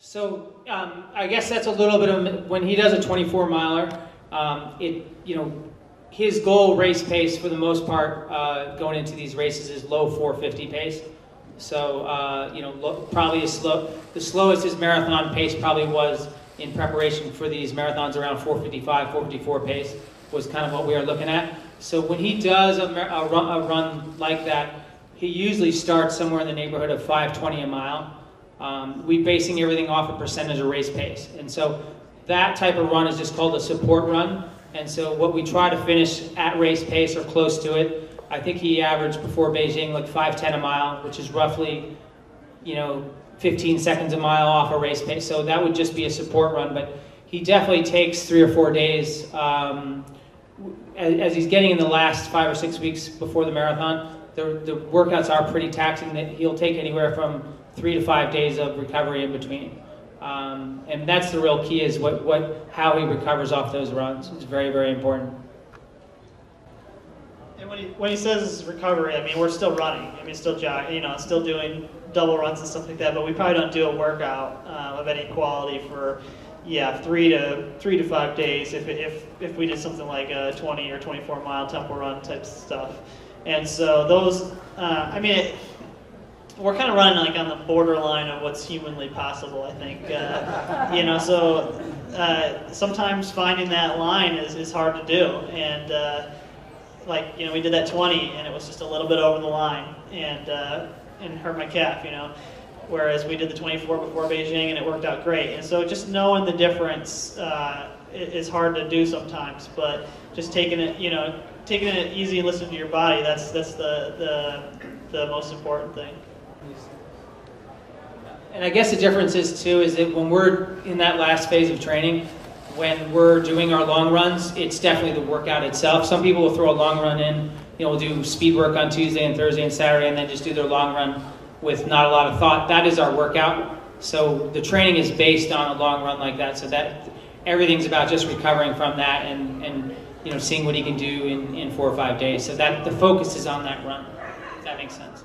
So I guess that's a little bit of, when he does a 24 miler, his goal race pace for the most part going into these races is low 450 pace. So probably the slowest his marathon pace probably was in preparation for these marathons, around 455, 454 pace was kind of what we are looking at. So when he does a run like that, he usually starts somewhere in the neighborhood of 520 a mile. We're basing everything off a percentage of race pace. And so that type of run is just called a support run. And so what we try to finish at race pace or close to it. I think he averaged before Beijing like 5:10 a mile, which is roughly, 15 seconds a mile off a race pace. So that would just be a support run. But he definitely takes 3 or 4 days as he's getting in the last 5 or 6 weeks before the marathon. The workouts are pretty taxing. That he'll take anywhere from 3 to 5 days of recovery in between. And that's the real key, is how he recovers off those runs. It's very, very important. And when he says recovery, I mean, we're still running. I mean, still jogging, still doing double runs and stuff like that. But we probably don't do a workout of any quality for 3 to 5 days if we did something like a 20 or 24 mile tempo run type stuff. And so those, we're kind of running like on the borderline of what's humanly possible, I think. So sometimes finding that line is hard to do. And we did that 20 and it was just a little bit over the line and hurt my calf, Whereas we did the 24 before Beijing and it worked out great. And so just knowing the difference is hard to do sometimes, but just taking it easy and listening to your body, that's the most important thing. And I guess the difference is that when we're in that last phase of training, when we're doing our long runs, it's definitely the workout itself. Some people will throw a long run in, we'll do speed work on Tuesday and Thursday and Saturday and then just do their long run with not a lot of thought. That is our workout. So the training is based on a long run like that. So that everything's about just recovering from that and seeing what he can do in 4 or 5 days. So that the focus is on that run, if that makes sense.